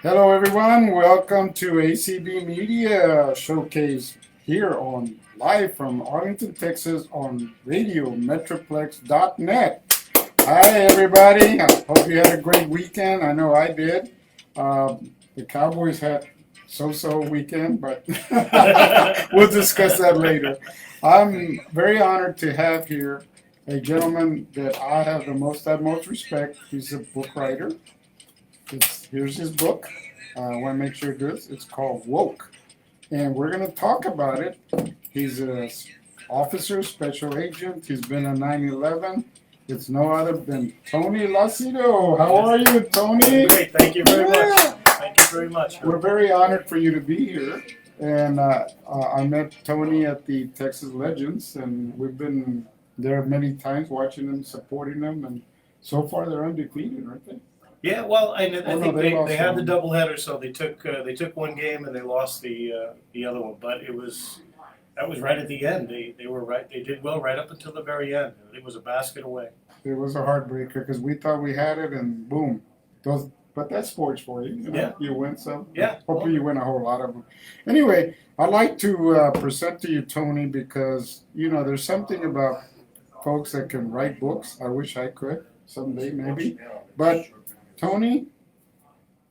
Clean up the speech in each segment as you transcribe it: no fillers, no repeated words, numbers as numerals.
Hello, everyone. Welcome to ACB Media Showcase here on live from Arlington, Texas on Radio Metroplex.net. Hi, everybody. I hope you had a great weekend. I know I did. The Cowboys had so-so weekend, but we'll discuss that later. I'm very honored to have here a gentleman that I have the most utmost respect. He's a book writer. Here's his book. I want to make sure this. It's called Woke, and we're going to talk about it. He's an officer, special agent. He's been on 9/11. It's no other than Tony Losito. How are you, Tony? Great. Thank you very much. Thank you very much. We're very honored for you to be here. And I met Tony at the Texas Legends, and we've been there many times watching them, supporting them, and so far they're undefeated, aren't they? Yeah, well, I Oh, no, think they they lost had the one. doubleheader, so they took one game and they lost the other one. But that was right at the end. They were right. They did well right up until the very end. It was a basket away. It was a heartbreaker because we thought we had it, and boom. But that's sports for you. You know? Yeah. You win some. Yeah. Hopefully, you win a whole lot of them. Anyway, I'd like to present to you Tony because there's something about folks that can write books. I wish I could someday, maybe. But Tony,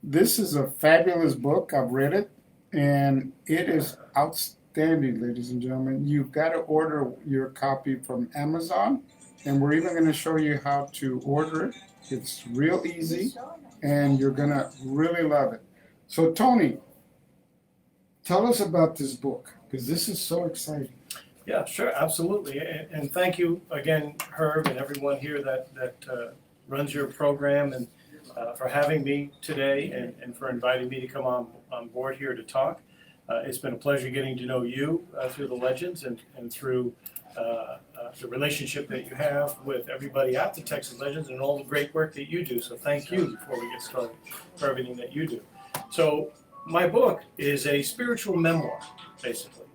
this is a fabulous book. I've read it, and it is outstanding, ladies and gentlemen. You've got to order your copy from Amazon, and we're even going to show you how to order it. It's real easy, and you're going to really love it. So, Tony, tell us about this book, because this is so exciting. Yeah, sure, absolutely. And thank you again, Herb, and everyone here that runs your program, and for having me today and for inviting me to come on board here to talk. It's been a pleasure getting to know you through the Legends and through the relationship that you have with everybody at the Texas Legends and all the great work that you do. So thank you before we get started for everything that you do. So my book is a spiritual memoir, basically.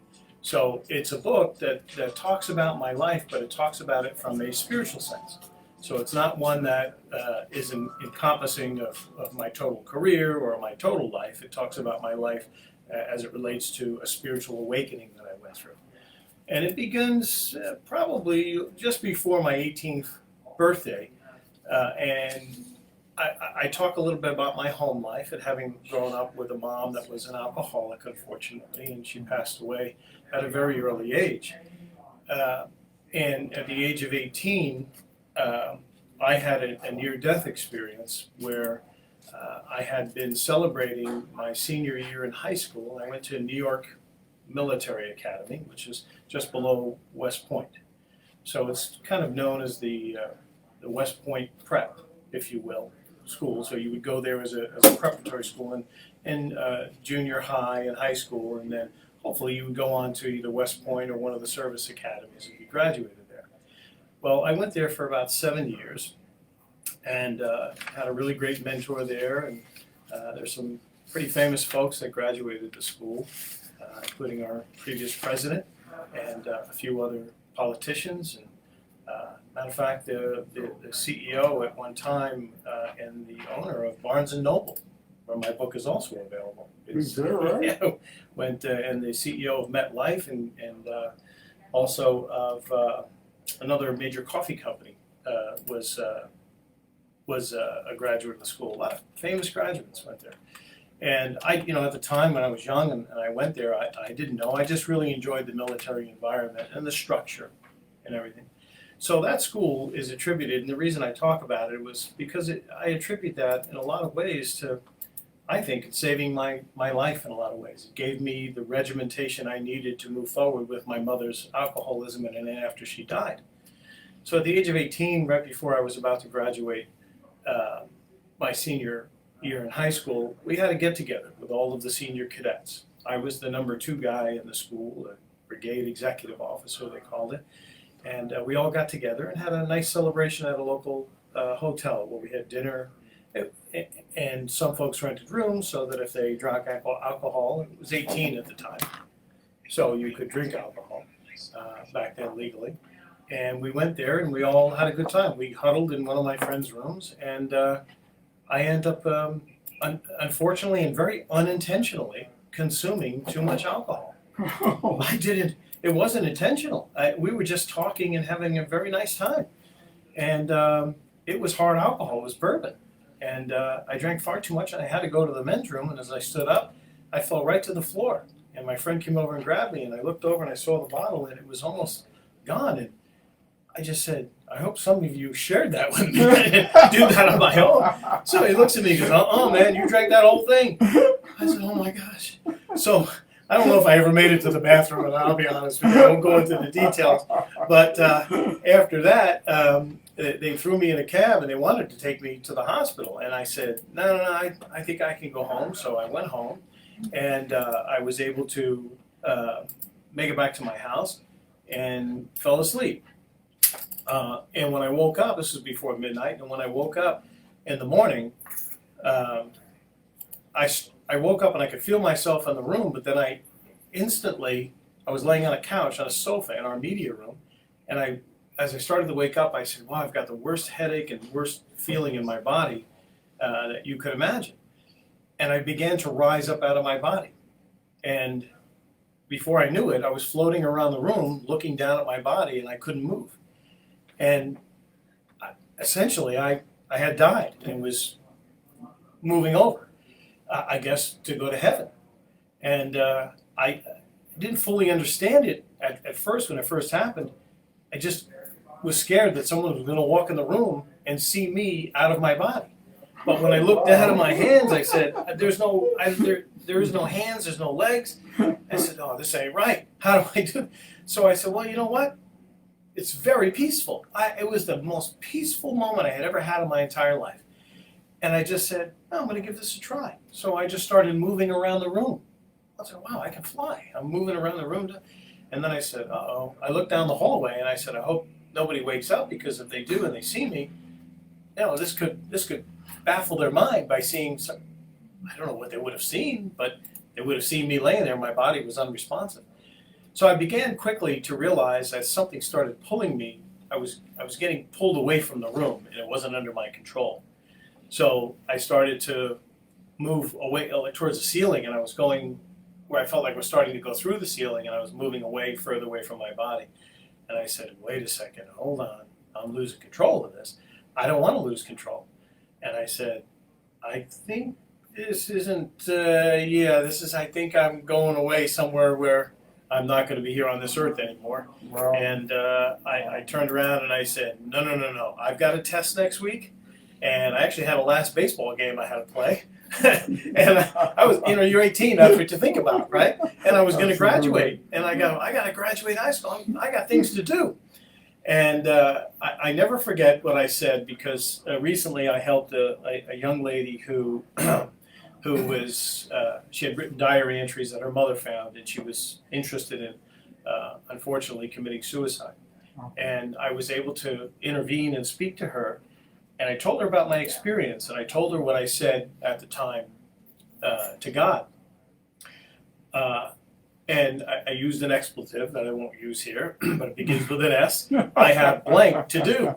So it's a book that talks about my life, but it talks about it from a spiritual sense. So it's not one that is encompassing of my total career or my total life. It talks about my life as it relates to a spiritual awakening that I went through. And it begins probably just before my 18th birthday. And I talk a little bit about my home life and having grown up with a mom that was an alcoholic, unfortunately, and she passed away at a very early age. And at the age of 18, I had a near-death experience where I had been celebrating my senior year in high school. I went to New York Military Academy, which is just below West Point. So it's kind of known as the West Point Prep, if you will, school. So you would go there as a preparatory school in junior high and high school, and then hopefully you would go on to either West Point or one of the service academies if you graduated there. Well, I went there for about 7 years and had a really great mentor there. And there's some pretty famous folks that graduated the school, including our previous president and a few other politicians. And matter of fact, the CEO at one time and the owner of Barnes & Noble, where my book is also available. Is that right? Yeah, went and the CEO of MetLife and also of another major coffee company was a graduate of the school. A lot of famous graduates went there. And I, at the time when I was young and I went there, I didn't know. I just really enjoyed the military environment and the structure and everything. So that school is attributed, and the reason I talk about it was because I attribute that in a lot of ways to, I think, it's saving my life in a lot of ways. It gave me the regimentation I needed to move forward with my mother's alcoholism and then after she died. So at the age of 18, right before I was about to graduate my senior year in high school, we had a get-together with all of the senior cadets. I was the number 2 guy in the school, a brigade executive officer, they called it. And we all got together and had a nice celebration at a local hotel where we had dinner. And some folks rented rooms so that if they drank alcohol, it was 18 at the time, so you could drink alcohol back then legally. And we went there and we all had a good time. We huddled in one of my friend's rooms, and I ended up unfortunately and very unintentionally consuming too much alcohol. I didn't. It wasn't intentional. We were just talking and having a very nice time, and it was hard alcohol. It was bourbon, and I drank far too much, and I had to go to the men's room. And as I stood up, I fell right to the floor. And my friend came over and grabbed me, and I looked over and I saw the bottle, and it was almost gone. And I just said, I hope some of you shared that with me. I didn't do that on my own. So he looks at me and goes, man, you drank that whole thing. I said, oh my gosh. So I don't know if I ever made it to the bathroom, and I'll be honest with you, I won't go into the details. But after that, they threw me in a cab, and they wanted to take me to the hospital. And I said, no, I think I can go home. So I went home, and I was able to make it back to my house and fell asleep. And when I woke up, this was before midnight, and when I woke up in the morning, I woke up and I could feel myself in the room, but then I was laying on a couch on a sofa in our media room, and as I started to wake up, I said, wow, I've got the worst headache and worst feeling in my body that you could imagine. And I began to rise up out of my body. And before I knew it, I was floating around the room looking down at my body, and I couldn't move. And essentially, I had died and was moving over, I guess, to go to heaven. And I didn't fully understand it at first when it first happened. I just was scared that someone was going to walk in the room and see me out of my body. But when I looked down at my hands, I said, there is no hands, there's no legs. I said, oh, this ain't right. How do I do it? So I said, well, you know what? It's very peaceful. It was the most peaceful moment I had ever had in my entire life. And I just said, I'm going to give this a try. So I just started moving around the room. I said, wow, I can fly. I'm moving around the room. And then I said, uh-oh. I looked down the hallway, and I said, I hope nobody wakes up, because if they do and they see me, this could baffle their mind by seeing some, I don't know what they would have seen, but they would have seen me laying there. My body was unresponsive. So I began quickly to realize that something started pulling me. I was getting pulled away from the room, and it wasn't under my control. So I started to move away towards the ceiling, and I was going where I felt like I was starting to go through the ceiling, and I was moving further away from my body. And I said, wait a second, hold on, I'm losing control of this. I don't want to lose control. And I said, I think this isn't, I think I'm going away somewhere where I'm not going to be here on this earth anymore. Wow. And I turned around and I said, no, I've got a test next week. And I actually had a last baseball game I had to play. And I was, you're 18, that's what you think about, right? And I was going to graduate. And I got to graduate high school. I got things to do. And I never forget what I said, because recently I helped a young lady who was, she had written diary entries that her mother found, and she was interested in, unfortunately, committing suicide. And I was able to intervene and speak to her. And I told her about my experience, and I told her what I said at the time to God. And I used an expletive that I won't use here, but it begins with an S. I have blank to do.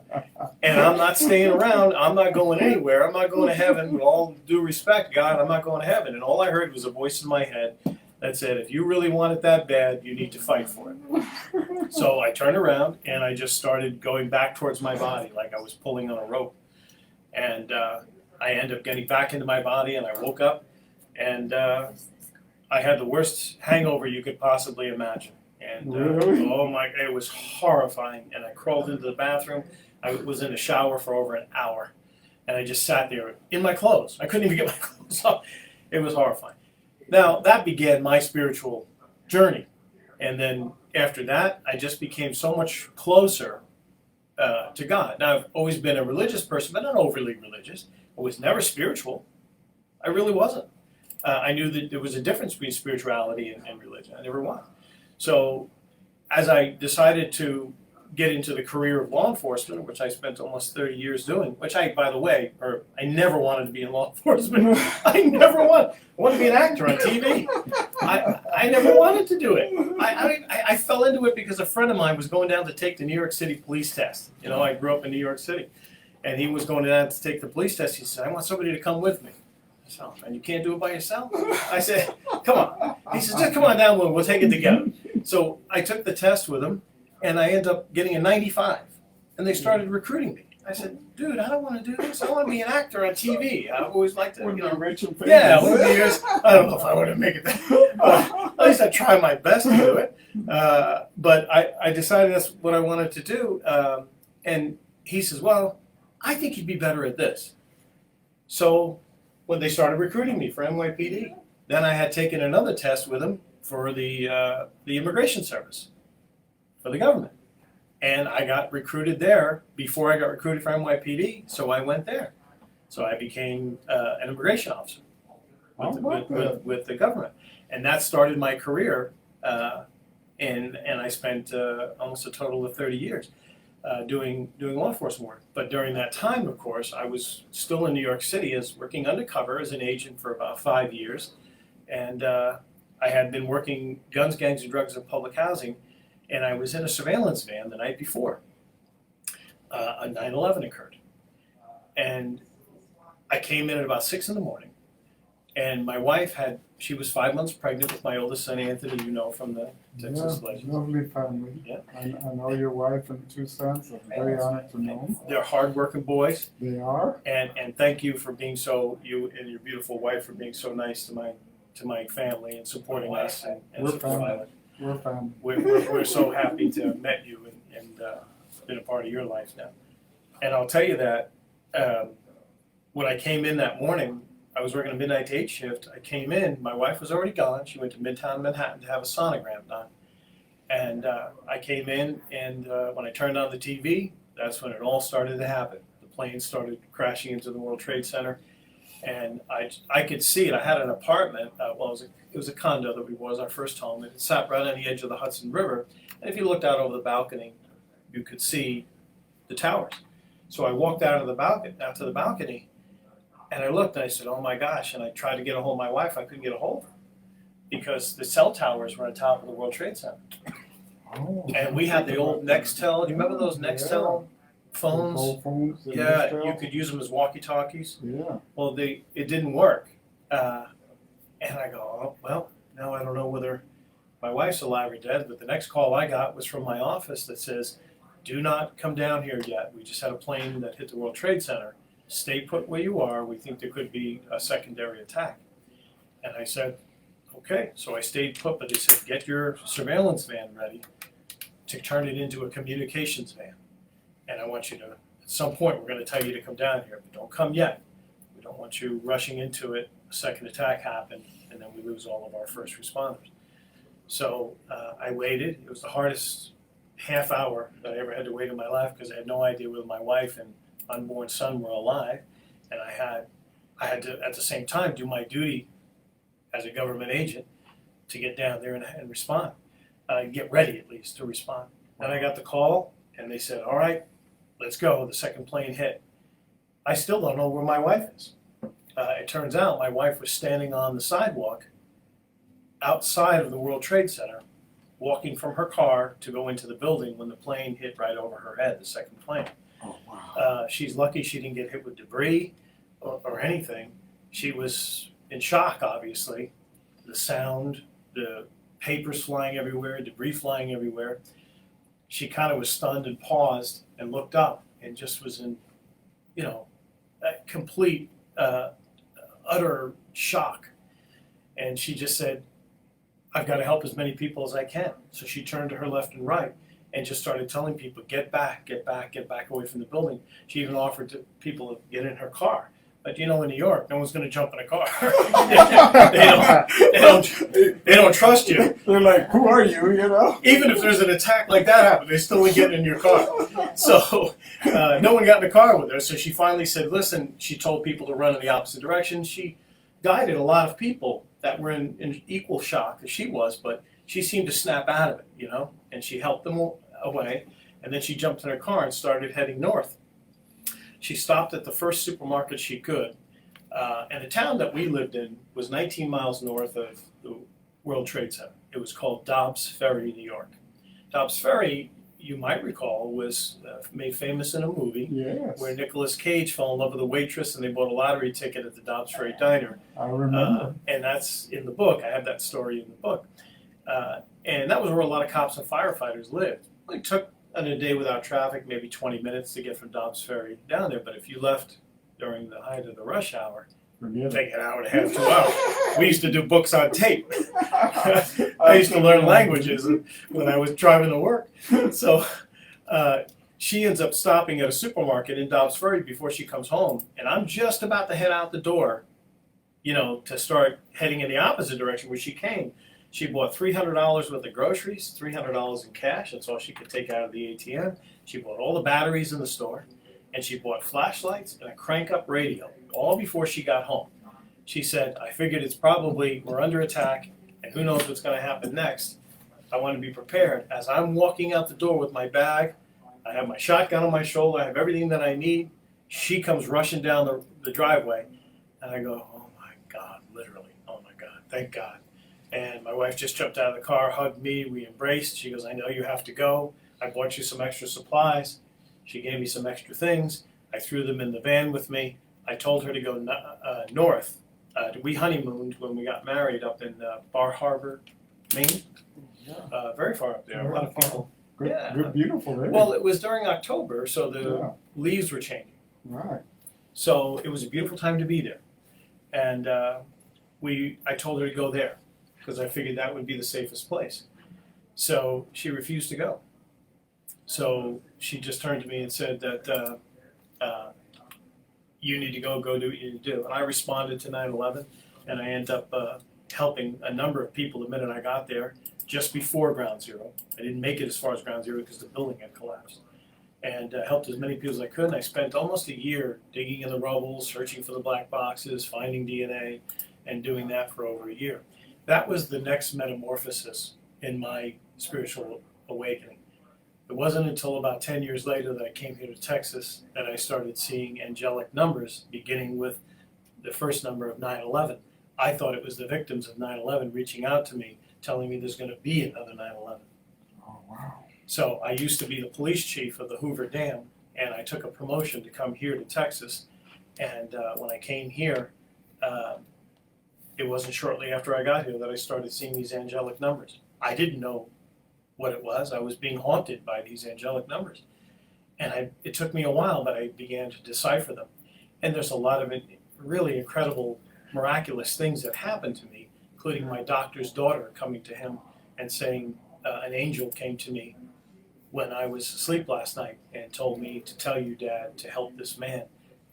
And I'm not staying around. I'm not going anywhere. I'm not going to heaven. With all due respect, God, I'm not going to heaven. And all I heard was a voice in my head that said, if you really want it that bad, you need to fight for it. So I turned around, and I just started going back towards my body like I was pulling on a rope. And I ended up getting back into my body, and I woke up, and I had the worst hangover you could possibly imagine. And Really? it was horrifying. And I crawled into the bathroom. I was in the shower for over an hour, and I just sat there in my clothes. I couldn't even get my clothes off. It was horrifying. Now, that began my spiritual journey. And then after that, I just became so much closer to God. Now, I've always been a religious person, but not overly religious. I was never spiritual. I really wasn't. I knew that there was a difference between spirituality and religion. I never was. So as I decided to get into the career of law enforcement, which I spent almost 30 years doing, which I never wanted to be in law enforcement. I never wanted. I wanted to be an actor on TV. I never wanted to do it. I fell into it because a friend of mine was going down to take the New York City police test. I grew up in New York City. And he was going down to take the police test. He said, I want somebody to come with me. I So, and you can't do it by yourself? I said, come on. He said, just come on down, we'll take it together. So I took the test with him, and I ended up getting a 95. And they started recruiting me. I said, dude, I don't want to do this. I want to be an actor on TV. I've always liked to, rich and famous. yeah, over the years. I don't know if I would have made it there. At least I tried my best to do it. But I decided that's what I wanted to do. And he says, well, I think you'd be better at this. So when they started recruiting me for NYPD, then I had taken another test with him for the immigration service for the government. And I got recruited there before I got recruited for NYPD, so I went there. So I became an immigration officer with the government. And that started my career, and I spent almost a total of 30 years doing law enforcement work. But during that time, of course, I was still in New York City as working undercover as an agent for about 5 years. And I had been working guns, gangs, and drugs in public housing. And I was in a surveillance van the night before a 9/11 occurred. And I came in at about 6 in the morning. And my wife she was 5 months pregnant with my oldest son, Anthony, from the Texas Legends. Lovely family. Yeah. I know your wife and 2 sons. I'm very honored to know them. They're hardworking boys. They are. And thank you for being you and your beautiful wife for being so nice to my family and supporting us and We're supporting family. us. We're family. We're so happy to have met you and been a part of your life now. And I'll tell you that when I came in that morning, I was working a midnight to 8 shift. I came in, my wife was already gone. She went to Midtown Manhattan to have a sonogram done. And I came in, and when I turned on the TV, that's when it all started to happen. The planes started crashing into the World Trade Center. And I could see it. I had an apartment. It was a condo that was our first home. It sat right on the edge of the Hudson River. And if you looked out over the balcony, you could see the towers. So I walked out to the balcony, and I looked and I said, oh my gosh. And I tried to get a hold of my wife. I couldn't get a hold of her because the cell towers were on top of the World Trade Center. Oh, And we had the old Nextel. Do you remember those Nextel phones? Yeah, you could use them as walkie-talkies. Yeah. Well, it didn't work. And I go, oh, well, now I don't know whether my wife's alive or dead, but the next call I got was from my office that says, do not come down here yet. We just had a plane that hit the World Trade Center. Stay put where you are. We think there could be a secondary attack. And I said, okay. So I stayed put, but they said, get your surveillance van ready to turn it into a communications van. And I want you to, at some point, we're going to tell you to come down here, but don't come yet. We don't want you rushing into it. A second attack happened, and then we lose all of our first responders. So I waited. It was the hardest half hour that I ever had to wait in my life because I had no idea whether my wife and unborn son were alive, and I had to at the same time do my duty as a government agent to get down there and respond, get ready at least to respond. Then I got the call, and they said, all right, let's go. The second plane hit. I still don't know where my wife is. It turns out my wife was standing on the sidewalk outside of the World Trade Center, walking from her car to go into the building when the plane hit right over her head, the second plane. Oh, wow. She's lucky she didn't get hit with debris or anything. She was in shock, obviously. The sound, the papers flying everywhere, debris flying everywhere. She kind of was stunned and paused and looked up and just was in, complete, utter shock. And she just said, I've got to help as many people as I can. So she turned to her left and right and just started telling people, get back away from the building. She even offered to people to get in her car. But in New York, no one's going to jump in a car. they don't trust you. They're like, who are you, Even if there's an attack like that happen, they still wouldn't get in your car. So no one got in the car with her. So she finally said, listen, she told people to run in the opposite direction. She guided a lot of people that were in equal shock as she was, but she seemed to snap out of it, and she helped them away. And then she jumped in her car and started heading north. She stopped at the first supermarket she could. And the town that we lived in was 19 miles north of the World Trade Center. It was called Dobbs Ferry, New York. Dobbs Ferry you might recall, was made famous in a movie Yes. where Nicolas Cage fell in love with a waitress and they bought a lottery ticket at the Dobbs Ferry Diner. I remember. And that's in the book. I have that story in the book. And that was where a lot of cops and firefighters lived. It took a day without traffic, maybe 20 minutes to get from Dobbs Ferry down there. But if you left during the height of the rush hour, it'd take an hour and a half, 2 hours. We used to do books on tape. I used to learn languages when I was driving to work. So she ends up stopping at a supermarket in Dobbs Ferry before she comes home. And I'm just about to head out the door, to start heading in the opposite direction where she came. She bought $300 worth of groceries, $300 in cash. That's all she could take out of the ATM. She bought all the batteries in the store. And she bought flashlights and a crank-up radio, all before she got home. She said, I figured it's probably, we're under attack, and who knows what's going to happen next. I want to be prepared. As I'm walking out the door with my bag, I have my shotgun on my shoulder, I have everything that I need. She comes rushing down the driveway, and I go, oh my God, literally, oh my God, thank God. And my wife just jumped out of the car, hugged me, we embraced. She goes, I know you have to go. I bought you some extra supplies. She gave me some extra things. I threw them in the van with me. I told her to go north. We honeymooned when we got married up in Bar Harbor, Maine. Very far up there. A lot of people. Good, beautiful area. Well, it was during October, so the leaves were changing. Right. So it was a beautiful time to be there. And I told her to go there because I figured that would be the safest place. So she refused to go. So she just turned to me and said that you need to go do what you need to do. And I responded to 9/11, and I ended up helping a number of people the minute I got there, just before Ground Zero. I didn't make it as far as Ground Zero because the building had collapsed. And helped as many people as I could. And I spent almost a year digging in the rubble, searching for the black boxes, finding DNA, and doing that for over a year. That was the next metamorphosis in my spiritual awakening. It wasn't until about 10 years later that I came here to Texas that I started seeing angelic numbers, beginning with the first number of 9/11. I thought it was the victims of 9/11 reaching out to me, telling me there's going to be another 9/11. Oh, wow. So I used to be the police chief of the Hoover Dam, and I took a promotion to come here to Texas. And when I came here, it wasn't shortly after I got here that I started seeing these angelic numbers. I didn't know what it was. I was being haunted by these angelic numbers. And it took me a while, but I began to decipher them. And there's a lot of really incredible, miraculous things that happened to me, including my doctor's daughter coming to him and saying, an angel came to me when I was asleep last night and told me to tell you, Dad, to help this man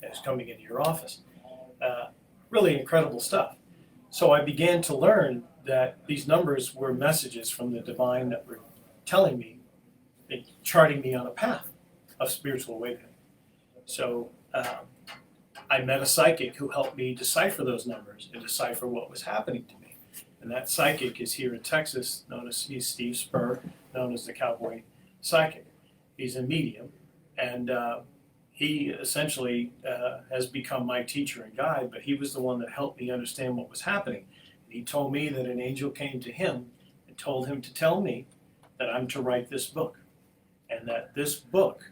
that is coming into your office. Really incredible stuff. So I began to learn that these numbers were messages from the divine that were telling me, charting me on a path of spiritual awakening. So I met a psychic who helped me decipher those numbers and decipher what was happening to me. And that psychic is here in Texas, he's Steve Spur, known as the Cowboy Psychic. He's a medium, and he essentially has become my teacher and guide, but he was the one that helped me understand what was happening. He told me that an angel came to him and told him to tell me that I'm to write this book, and that this book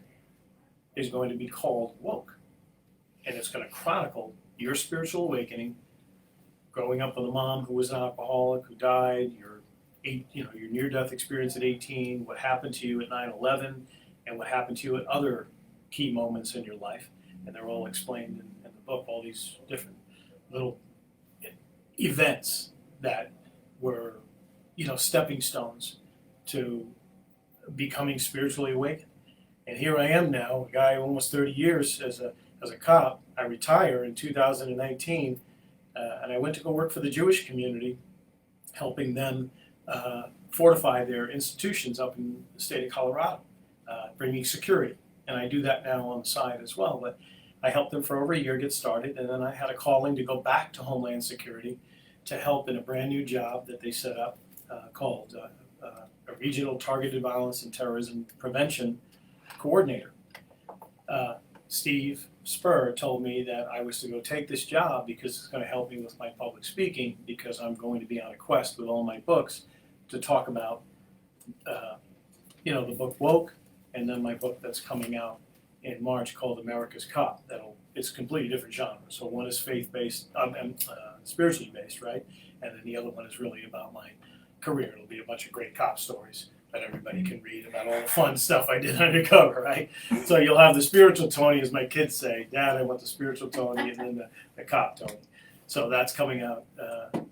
is going to be called Woke, and it's going to chronicle your spiritual awakening, growing up with a mom who was an alcoholic, who died, your near-death experience at 18, what happened to you at 9/11, and what happened to you at other key moments in your life. And they're all explained in the book, all these different little events that were, stepping stones to becoming spiritually awakened. And here I am now, a guy almost 30 years as a cop. I retire in 2019, and I went to go work for the Jewish community, helping them fortify their institutions up in the state of Colorado, bringing security. And I do that now on the side as well. But I helped them for over a year get started, and then I had a calling to go back to Homeland Security to help in a brand new job that they set up called a Regional Targeted Violence and Terrorism Prevention Coordinator. Steve Spur told me that I was to go take this job because it's going to help me with my public speaking, because I'm going to be on a quest with all my books to talk about, the book Woke, and then my book that's coming out in March called America's Cop. It's a completely different genre. So one is faith-based and spiritually based, right? And then the other one is really about my career. It'll be a bunch of great cop stories that everybody can read about all the fun stuff I did undercover, right? So you'll have the spiritual Tony, as my kids say, Dad, I want the spiritual Tony, and then the cop Tony. So that's coming out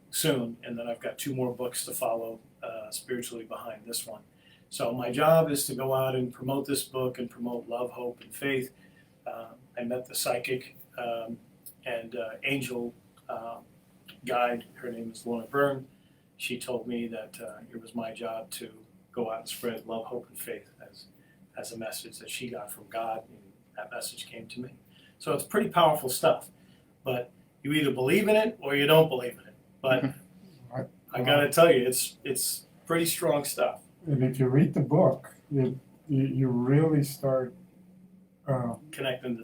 soon, and then I've got 2 more books to follow spiritually behind this one. So my job is to go out and promote this book and promote love, hope, and faith. I met the psychic and angel guide. Her name is Lorna Byrne. She told me that it was my job to go out and spread love, hope, and faith as a message that she got from God, and that message came to me. So it's pretty powerful stuff. But you either believe in it or you don't believe in it. But I gotta tell you, it's pretty strong stuff. And if you read the book, you really start Connecting the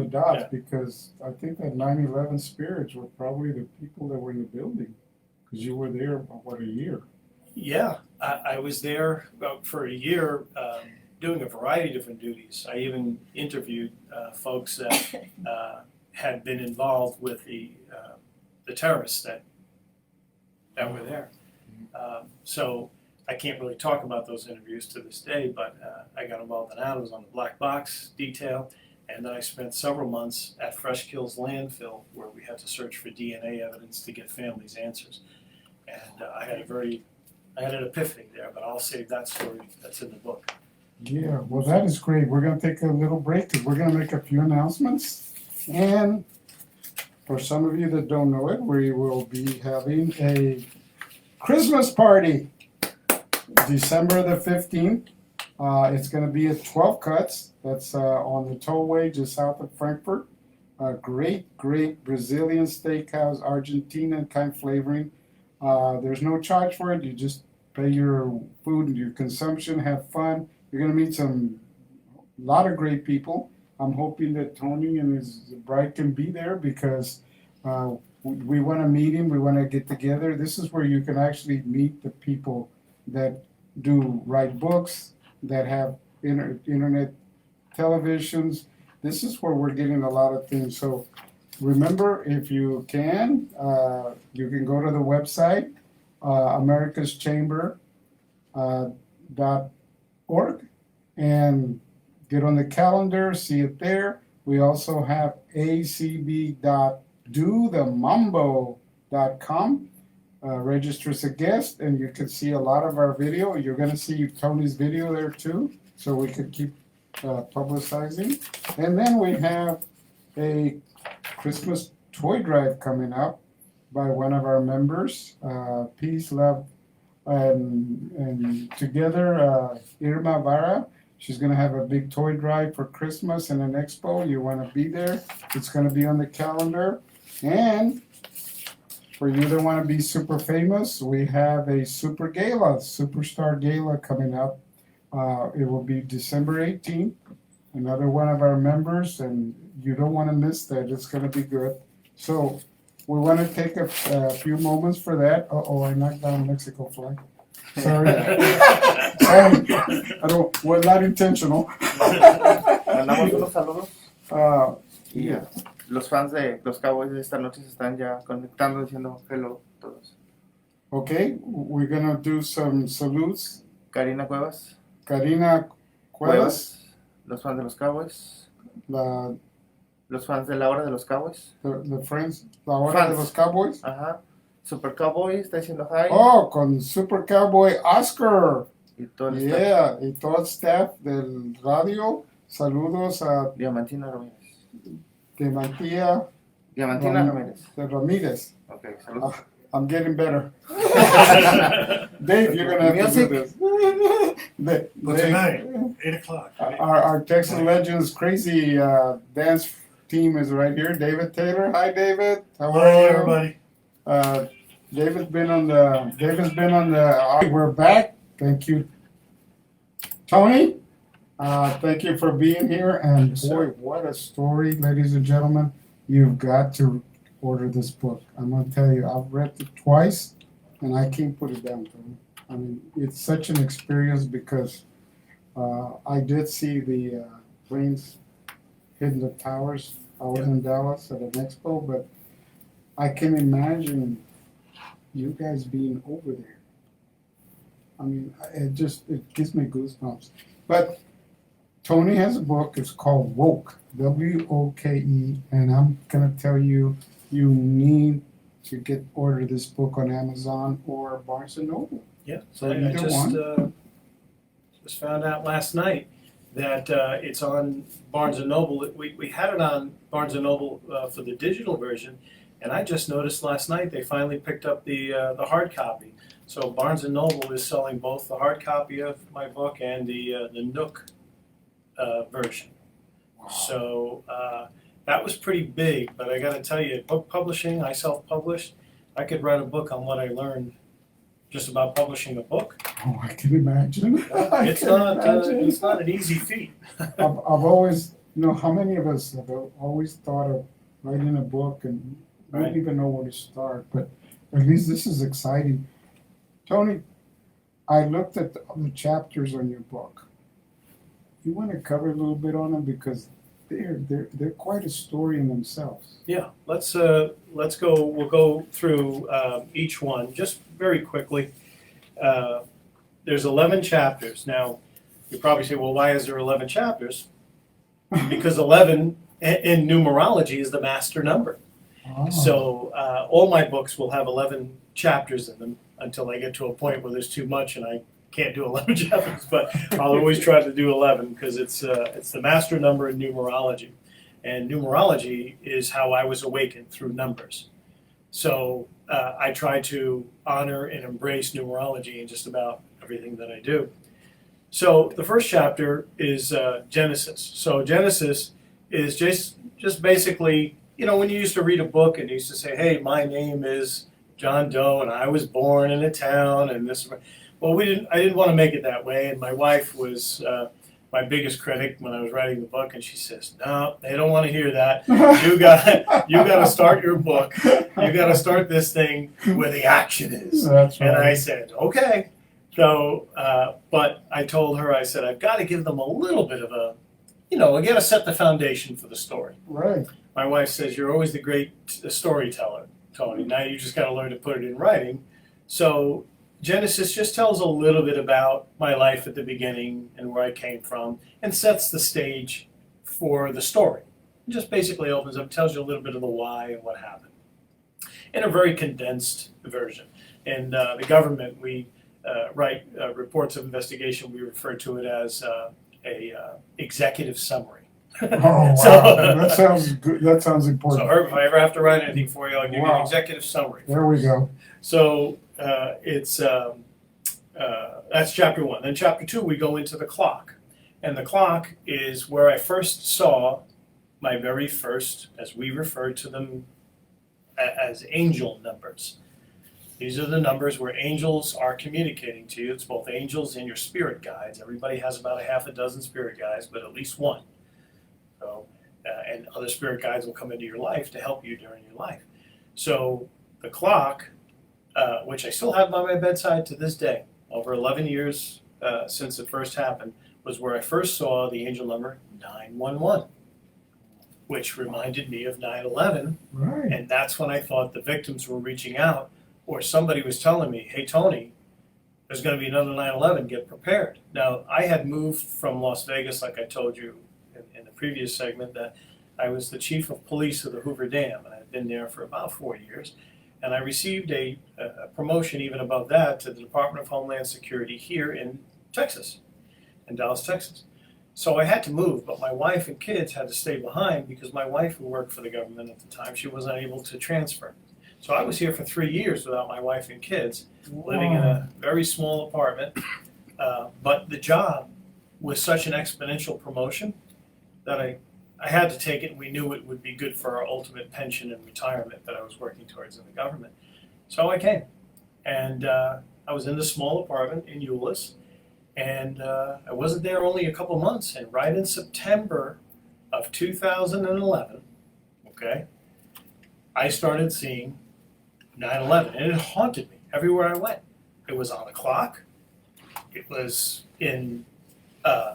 dots. Yeah. Because I think that 9/11 spirits were probably the people that were in the building, because you were there about a year. Yeah, I was there for a year doing a variety of different duties. I even interviewed folks that had been involved with the terrorists that were there. So I can't really talk about those interviews to this day, but I got involved in that. I was on the black box detail, and then I spent several months at Fresh Kills landfill, where we had to search for DNA evidence to get families answers. And I had an epiphany there, but I'll save that story. That's in the book. Yeah, well, that is great. We're going to take a little break because we're going to make a few announcements. And for some of you that don't know it, we will be having a Christmas party December the 15th. It's going to be at 12 Cuts. That's on the tollway just south of Frankfurt. Great Brazilian steakhouse, Argentina kind of flavoring. There's no charge for it. You just pay your food and your consumption, have fun. You're going to meet a lot of great people. I'm hoping that Tony and his bride can be there because we want to meet him. We want to get together. This is where you can actually meet the people that write books, that have internet televisions. This is where we're getting a lot of things. So remember, if you can go to the website, americaschamber.org, and get on the calendar, see it there. We also have acb.dothemambo.com. Register as a guest, and you can see a lot of our video. You're going to see Tony's video there too, so we could keep publicizing. And then we have a Christmas toy drive coming up by one of our members, Peace, Love, and together, Irma Vara. She's going to have a big toy drive for Christmas and an expo. You want to be there. It's going to be on the calendar. And for you that want to be super famous, we have a superstar gala coming up. It will be December 18th. Another one of our members, and you don't want to miss that. It's going to be good. So we want to take a few moments for that. I knocked down a Mexico flag. Sorry. Well, not intentional. Mandamos unos saludos. Y los fans de los Cowboys de esta noche se están ya conectando diciendo hello todos. Okay, we're gonna do some salutes. Karina Cuevas. Los fans de los Cowboys. Los fans de la hora de los Cowboys. The friends, la hora de los Cowboys. Ajá. Super Cowboy está diciendo hi. Con Super Cowboy Oscar. Y todo el staff. Y todo el staff del radio. Saludos a Diamantina Ramírez. Diamantina Ramírez. Okay, saludos. I'm getting better. Dave, you're going to have to do this. But tonight, 8 o'clock. Our Texas Legends crazy dance team is right here. David Taylor. Hi, David. How are you? Everybody. David's been on the. We're back. Thank you, Tony. Thank you for being here. And boy, what a story, ladies and gentlemen. You've got to order this book. I'm going to tell you, I've read it twice, and I can't put it down, Tony. I mean, it's such an experience because I did see the planes hitting the towers. I was in Dallas at an expo, but I can imagine you guys being over there. I mean, it gives me goosebumps. But Tony has a book. It's called Woke, WOKE, and I'm gonna tell you, you need to order this book on Amazon or Barnes and Noble. Yeah, So I either one. just found out last night that it's on Barnes and Noble. We had it on Barnes and Noble for the digital version, and I just noticed last night they finally picked up the hard copy. So Barnes and Noble is selling both the hard copy of my book and the Nook version. Wow. So that was pretty big, but I got to tell you, book publishing, I self-published. I could write a book on what I learned just about publishing a book. Oh, I can imagine. It's not an easy feat. I've always, how many of us have always thought of writing a book and don't even know where to start, but at least this is exciting. Tony, I looked at the chapters on your book. You want to cover a little bit on them because they're quite a story in themselves. Yeah, let's go. We'll go through each one just very quickly. There's 11 chapters. Now, you probably say, well, why is there 11 chapters? Because 11 in numerology is the master number. Oh. So all my books will have 11 chapters in them until I get to a point where there's too much and I can't do 11 chapters, but I'll always try to do 11 because it's the master number in numerology. And numerology is how I was awakened, through numbers. So I try to honor and embrace numerology in just about everything that I do. So the first chapter is Genesis. So Genesis is just basically, when you used to read a book and you used to say, hey, my name is John Doe and I was born in a town and this. Well, I didn't want to make it that way, and my wife was my biggest critic when I was writing the book, and she says, "No, they don't want to hear that. You got to start your book. You got to start this thing where the action is." That's right. And I said, "Okay." So, but I told her, I said, I've got to give them a little bit of a, I got to set the foundation for the story. Right. My wife says, "You're always the great storyteller, Tony. Now you just got to learn to put it in writing." So Genesis just tells a little bit about my life at the beginning and where I came from and sets the stage for the story. It just basically opens up, tells you a little bit of the why and what happened in a very condensed version. In the government, we write reports of investigation. We refer to it as a executive summary. Oh, wow. That sounds good. That sounds important. So, Herb, if I ever have to write anything for you, I'll give you an executive summary. There we go. So that's chapter 1. Then chapter 2, we go into the clock. And the clock is where I first saw my very first, as we refer to them, as angel numbers. These are the numbers where angels are communicating to you. It's both angels and your spirit guides. Everybody has about a half a dozen spirit guides, but at least one. So, and other spirit guides will come into your life to help you during your life. So the clock, which I still have by my bedside to this day, over 11 years since it first happened, was where I first saw the angel number 911, which reminded me of 9/11. Right. And that's when I thought the victims were reaching out, or somebody was telling me, hey, Tony, there's going to be another 9/11, get prepared. Now, I had moved from Las Vegas, like I told you in the previous segment, that I was the chief of police of the Hoover Dam, and I'd been there for about 4 years. And I received a promotion even above that to the Department of Homeland Security here in Texas, in Dallas, Texas. So I had to move, but my wife and kids had to stay behind because my wife, who worked for the government at the time, she wasn't able to transfer. So I was here for 3 years without my wife and kids, living in a very small apartment. But the job was such an exponential promotion that I had to take it, and we knew it would be good for our ultimate pension and retirement that I was working towards in the government. So I came, and I was in this small apartment in Euless, and I wasn't there only a couple months, and right in September of 2011, okay, I started seeing 9/11, and it haunted me everywhere I went. It was on a clock, it was in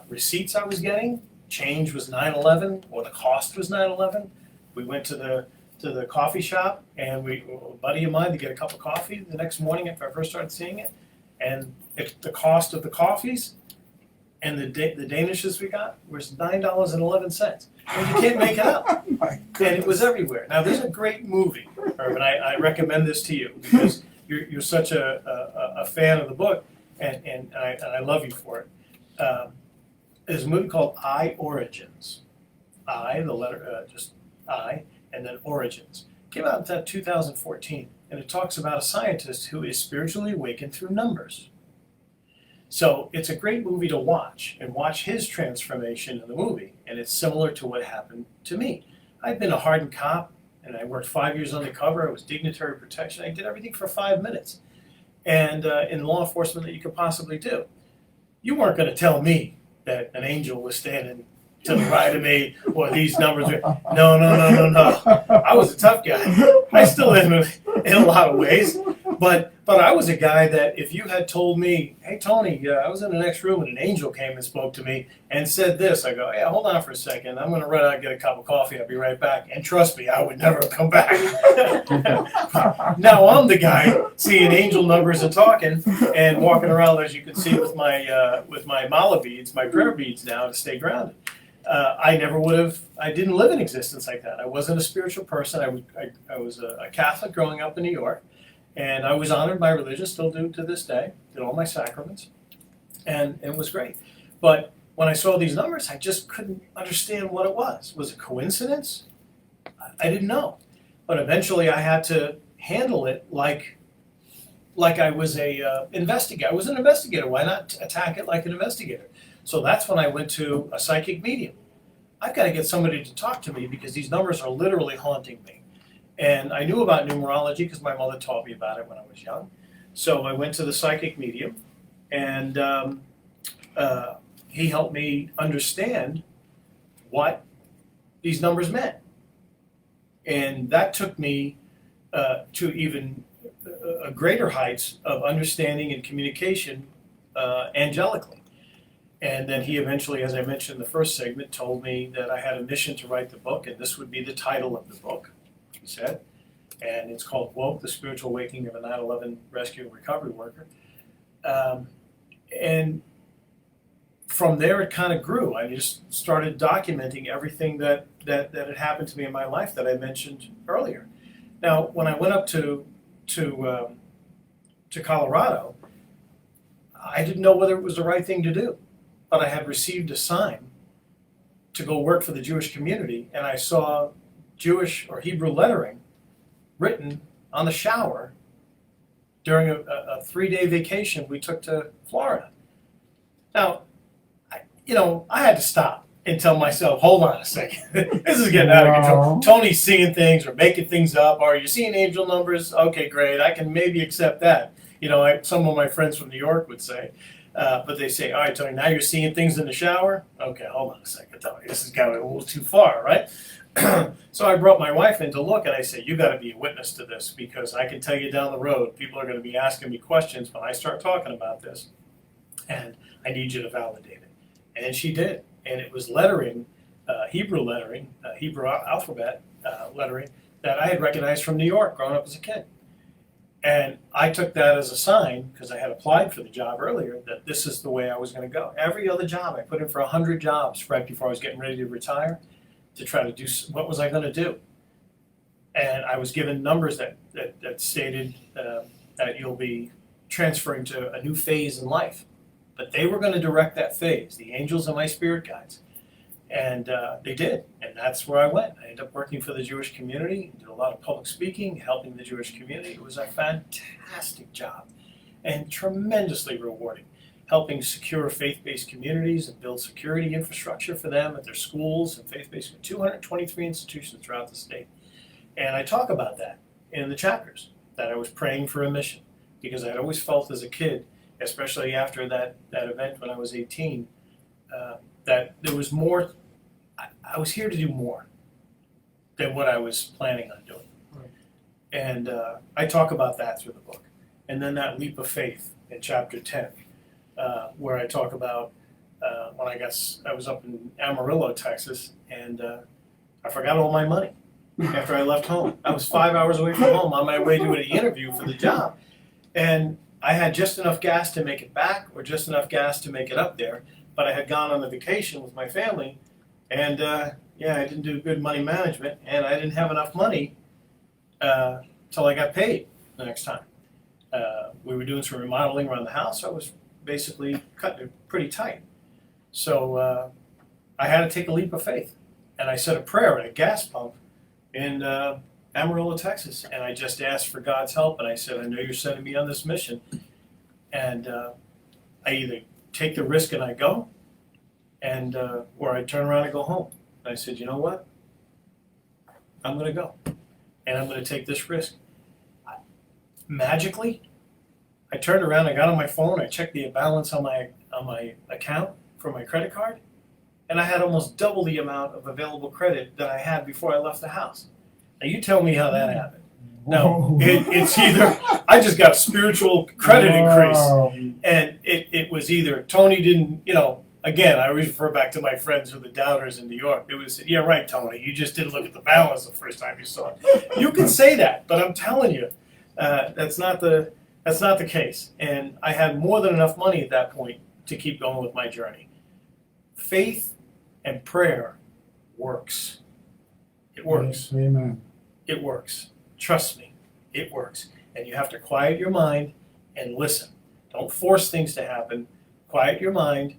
receipts I was getting. Change was 9/11, or the cost was 9/11. We went to the coffee shop, and a buddy of mine to get a cup of coffee the next morning after I first started seeing it, and the cost of the coffees and the danishes we got was $9.11. And you can't make it up. And it was everywhere. Now, there's a great movie, Irvin. I recommend this to you because you're such a fan of the book, and I love you for it. There's a movie called I, Origins. I, the letter, just I, and then Origins. It came out in 2014, and it talks about a scientist who is spiritually awakened through numbers. So it's a great movie to watch, and watch his transformation in the movie, and it's similar to what happened to me. I'd been a hardened cop, and I worked 5 years undercover. I was dignitary protection. I did everything for 5 minutes, and in law enforcement that you could possibly do. You weren't going to tell me that an angel was standing to the right of me, or these numbers were, no. I was a tough guy. I still am in a lot of ways, but I was a guy that if you had told me, hey Tony, I was in the next room and an angel came and spoke to me and said this, I go, hey, hold on for a second, I'm going to run out and get a cup of coffee, I'll be right back. And trust me, I would never come back. Now I'm the guy seeing angel numbers and talking and walking around, as you can see, with my mala beads, my prayer beads now to stay grounded. I never would have, I didn't live in existence like that. I wasn't a spiritual person. I was a Catholic growing up in New York, and I was honored by religion, still do to this day, did all my sacraments, and it was great. But when I saw these numbers, I just couldn't understand what it was. Was it coincidence? I didn't know. But eventually I had to handle it like I was a investigator. I was an investigator. Why not attack it like an investigator? So that's when I went to a psychic medium. I've got to get somebody to talk to me because these numbers are literally haunting me. And I knew about numerology because my mother taught me about it when I was young. So I went to the psychic medium, and he helped me understand what these numbers meant. And that took me to even greater heights of understanding and communication angelically. And then he eventually, as I mentioned in the first segment, told me that I had a mission to write the book, and this would be the title of the book, he said. And it's called Woke, The Spiritual Awakening of a 9/11 Rescue and Recovery Worker. And from there, it kind of grew. I just started documenting everything that had happened to me in my life that I mentioned earlier. Now, when I went up to Colorado, I didn't know whether it was the right thing to do. But I had received a sign to go work for the Jewish community, and I saw Jewish or Hebrew lettering written on the shower during a 3-day vacation we took to Florida. Now, I had to stop and tell myself, hold on a second, this is getting out of control. Tony's seeing things or making things up, or you're seeing angel numbers, okay, great, I can maybe accept that. Some of my friends from New York would say, but they say, all right, Tony, now you're seeing things in the shower? Okay, hold on a second, Tony. This is going a little too far, right? So I brought my wife in to look, and I said, you got to be a witness to this, because I can tell you down the road, people are going to be asking me questions when I start talking about this, and I need you to validate it. And she did. And it was lettering, Hebrew lettering, Hebrew alphabet lettering, that I had recognized from New York growing up as a kid. And I took that as a sign, because I had applied for the job earlier, that this is the way I was going to go. Every other job, I put in for 100 jobs right before I was getting ready to retire to try to do what was I going to do. And I was given numbers that stated that you'll be transferring to a new phase in life. But they were going to direct that phase, the angels and my spirit guides. And they did, and that's where I went. I ended up working for the Jewish community, did a lot of public speaking, helping the Jewish community. It was a fantastic job and tremendously rewarding, helping secure faith-based communities and build security infrastructure for them at their schools and faith-based, 223 institutions throughout the state. And I talk about that in the chapters, that I was praying for a mission, because I had always felt as a kid, especially after that event when I was 18, that there was more. I was here to do more than what I was planning on doing. Right. And I talk about that through the book. And then that leap of faith in chapter 10, where I talk about when I was up in Amarillo, Texas, and I forgot all my money after I left home. I was 5 hours away from home on my way to the interview for the job, and I had just enough gas to make it back, or just enough gas to make it up there. But I had gone on a vacation with my family, and I didn't do good money management, and I didn't have enough money till I got paid the next time. We were doing some remodeling around the house, so I was basically cutting it pretty tight. So I had to take a leap of faith, and I said a prayer at a gas pump in Amarillo, Texas, and I just asked for God's help, and I said, I know you're sending me on this mission, and I either take the risk and I go, and or I turn around and go home. And I said, you know what? I'm going to go, and I'm going to take this risk. Magically, I turned around, I got on my phone, I checked the balance on my account for my credit card, and I had almost double the amount of available credit that I had before I left the house. Now you tell me how that happened. No, it's either I just got a spiritual credit increase, and it was either Tony didn't, again, I always refer back to my friends who are the doubters in New York. It was, yeah, right, Tony, you just didn't look at the balance the first time you saw it. You can say that, but I'm telling you, that's not the case. And I had more than enough money at that point to keep going with my journey. Faith and prayer works. It works. Yes, amen. It works. Trust me, it works. And you have to quiet your mind and listen. Don't force things to happen. Quiet your mind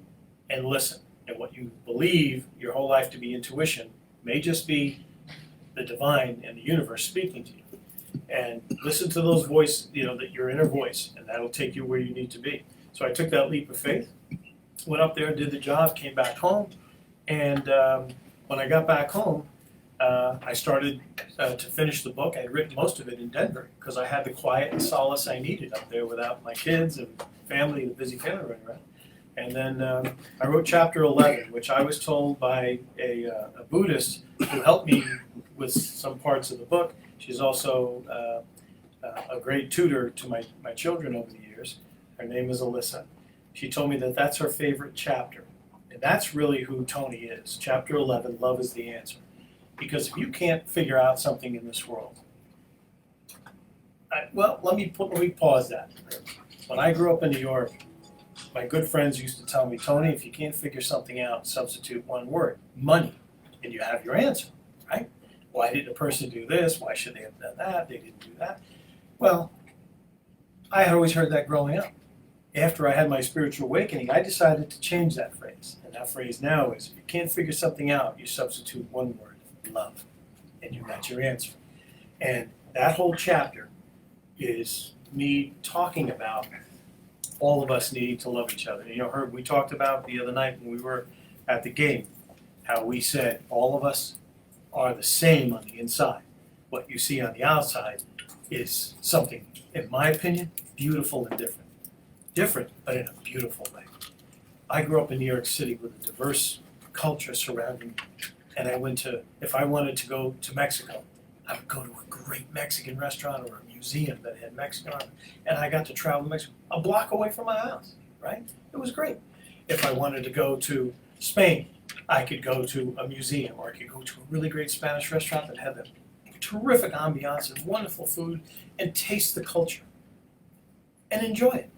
and listen. And what you believe your whole life to be intuition may just be the divine and the universe speaking to you. And listen to those voices, your inner voice, and that'll take you where you need to be. So I took that leap of faith, went up there, did the job, came back home, and when I got back home, I started to finish the book. I had written most of it in Denver because I had the quiet and solace I needed up there without my kids and family, the busy family running around. And then I wrote chapter 11, which I was told by a Buddhist who helped me with some parts of the book. She's also a great tutor to my children over the years. Her name is Alyssa. She told me that that's her favorite chapter. And that's really who Tony is. Chapter 11, Love is the Answer. Because if you can't figure out something in this world, let me pause that. When I grew up in New York, my good friends used to tell me, Tony, if you can't figure something out, substitute one word, money, and you have your answer, right? Why did a person do this? Why should they have done that? They didn't do that. Well, I had always heard that growing up. After I had my spiritual awakening, I decided to change that phrase. And that phrase now is, if you can't figure something out, you substitute one word, love, and you got your answer. And that whole chapter is me talking about all of us needing to love each other. Herb, we talked about the other night when we were at the game, how we said all of us are the same on the inside. What you see on the outside is something, in my opinion, beautiful and different. Different, but in a beautiful way. I grew up in New York City with a diverse culture surrounding me. And if I wanted to go to Mexico, I would go to a great Mexican restaurant or a museum that had Mexican art. And I got to travel to Mexico a block away from my house, right? It was great. If I wanted to go to Spain, I could go to a museum, or I could go to a really great Spanish restaurant that had the terrific ambiance and wonderful food, and taste the culture and enjoy it.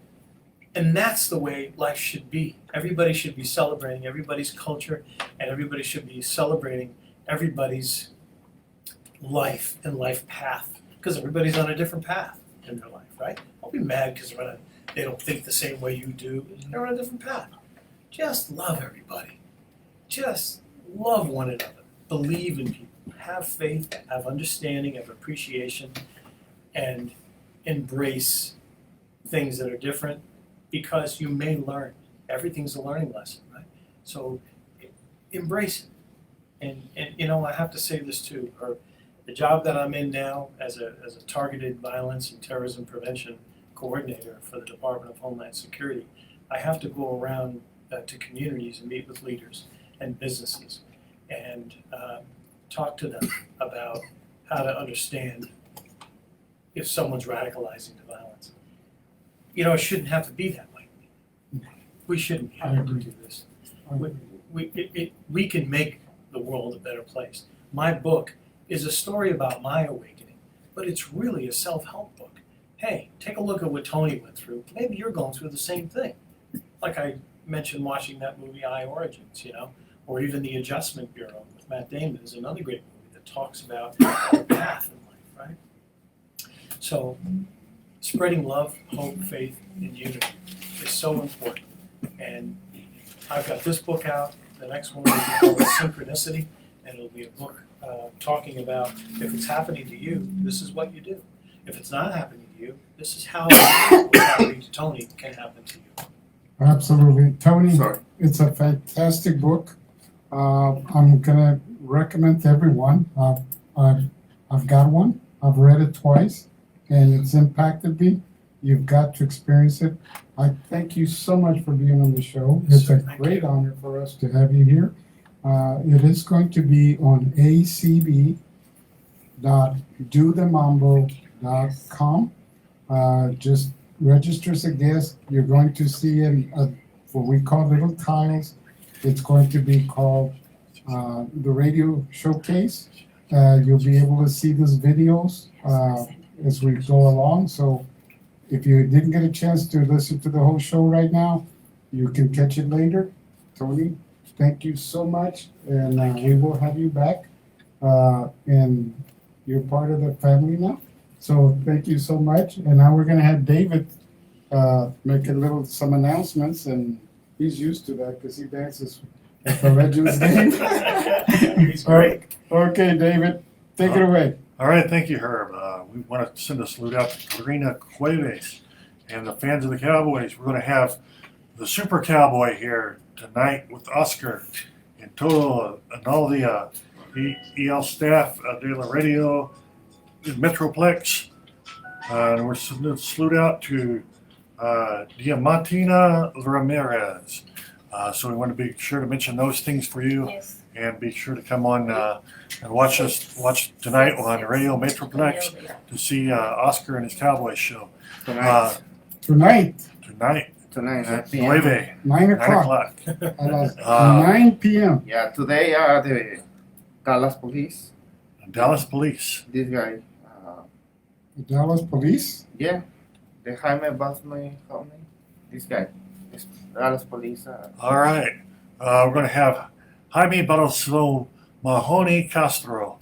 And that's the way life should be. Everybody should be celebrating everybody's culture, and everybody should be celebrating everybody's life and life path, because everybody's on a different path in their life, right? Don't be mad because they don't think the same way you do. They're on a different path. Just love everybody. Just love one another. Believe in people. Have faith, have understanding, have appreciation, and embrace things that are different, because you may learn. Everything's a learning lesson, right? So embrace it. And I have to say this too. The job that I'm in now as a targeted violence and terrorism prevention coordinator for the Department of Homeland Security, I have to go around to communities and meet with leaders and businesses and talk to them about how to understand if someone's radicalizing to violence. It shouldn't have to be that way. We shouldn't be able to do this. We can make the world a better place. My book is a story about my awakening, but it's really a self-help book. Hey, take a look at what Tony went through. Maybe you're going through the same thing. Like I mentioned watching that movie I Origins, you know, or even The Adjustment Bureau with Matt Damon is another great movie that talks about the path in life, right? So spreading love, hope, faith, and unity is so important. And I've got this book out. The next one will be called Synchronicity, and it'll be a book talking about if it's happening to you, this is what you do. If it's not happening to you, this is how what's happening to Tony can happen to you. Absolutely. Tony, Sorry. it's a fantastic book. I'm going to recommend to everyone. I've got one. I've read it twice, and it's impacted me. You've got to experience it. I thank you so much for being on the show. It's a great honor for us to have you here. It is going to be on acb.dothemambo.com. Just register as a guest. You're going to see what we call little tiles. It's going to be called the Radio Showcase. You'll be able to see these videos as we go along. So if you didn't get a chance to listen to the whole show right now, you can catch it later. Tony, thank you so much, and we will have you back. And you're part of the family now. So thank you so much. And now we're going to have David make some announcements, and he's used to that because he dances at the Legends game. He's great. Okay, David, take it away. All right, thank you, Herb. We want to send a salute out to Karina Cueves and the fans of the Cowboys. We're going to have the Super Cowboy here tonight with Oscar in total, and all the EL staff, De La Radio, Metroplex. And we're sending a salute out to Diamantina Ramirez. So we want to be sure to mention those things for you. Yes. And be sure to come on and watch tonight on Radio Metroplex to see Oscar and his Cowboy show. Tonight. Tonight, Tonight, At 9 p.m. 9 9 o'clock. o'clock. 9 p.m. Yeah, today the Dallas Police. Dallas Police. This guy. The Dallas Police. Yeah, the Jaime Basme, this guy. This Dallas Police. All right. We're going to have Jaime Barroso Mahoney Castro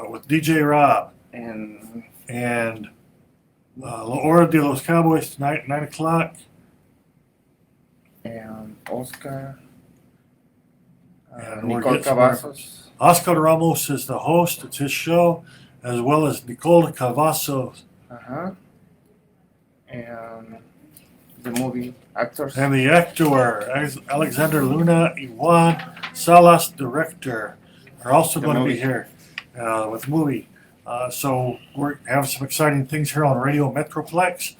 with DJ Rob And La Hora de los Cowboys tonight, 9 o'clock. and Oscar. And we're Nicole getting Cavazos. Oscar Ramos is the host. It's his show, as well as Nicole Cavazos And the movie actors. and the actor Alexander Luna Iwan Salas, director, are also The going to be movie. here with the movie. So we're having some exciting things here on Radio Metroplex.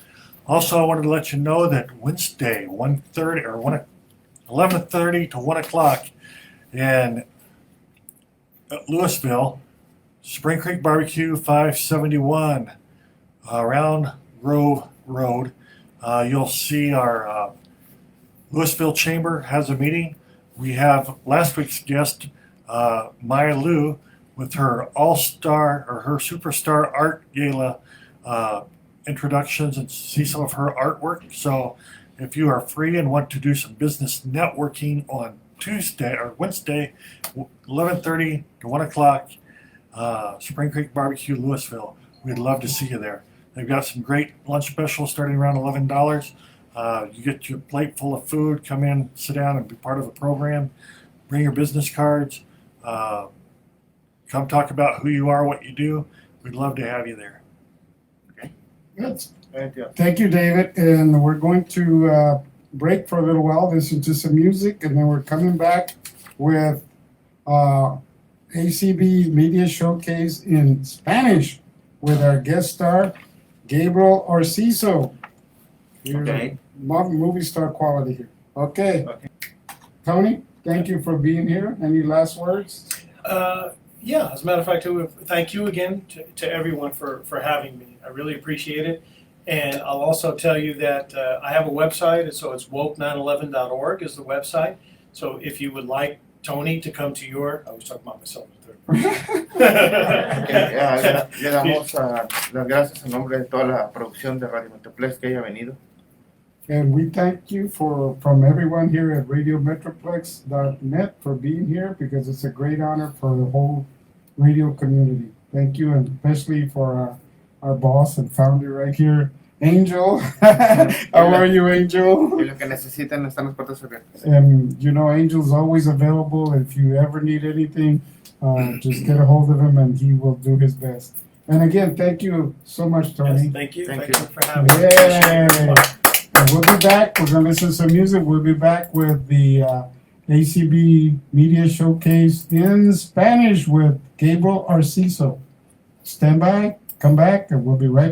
Also, I wanted to let you know that Wednesday, 11:30 to 1 o'clock in Louisville, Spring Creek Barbecue, 571 Round Grove Road. You'll see our Louisville Chamber has a meeting. We have last week's guest, Maya Lou, with her all-star or her superstar art gala introductions and see some of her artwork. So if you are free and want to do some business networking on Wednesday, 11:30 to 1 o'clock, Spring Creek Barbecue, Louisville. We'd love to see you there. They've got some great lunch specials starting around $11. You get your plate full of food, come in, sit down, and be part of the program. Bring your business cards. Come talk about who you are, what you do. We'd love to have you there. Good. Thank you. Thank you, David. And we're going to break for a little while, listen to some music, and then we're coming back with ACB Media Showcase in Spanish with our guest star, Gabriel Orciso. Okay. Movie star quality here. Okay. Okay. Tony, thank you for being here. Any last words? Yeah, as a matter of fact, too, thank you again to everyone for having me. I really appreciate it. And I'll also tell you that I have a website, and so it's woke911.org is the website. So if you would like Tony to come to I was talking about myself. Le damos las gracias en nombre de toda la producción de Radio Metroplex que haya venido. And we thank you from everyone here at RadioMetroplex.net for being here, because it's a great honor for the whole radio community. Thank you, and especially for our boss and founder right here, Angel. How are you, Angel? Y lo que necesiten, están las puertas abiertas. And you know, Angel's always available. If you ever need anything, just get a hold of him and he will do his best. And again, thank you so much, Tony. Yes, thank you. Thank Thank you. you for having me. Yay. And we'll be back. We're going to listen to some music. We'll be back with the ACB Media Showcase in Spanish with Gabriel Arciso. Stand by, come back, and we'll be right back.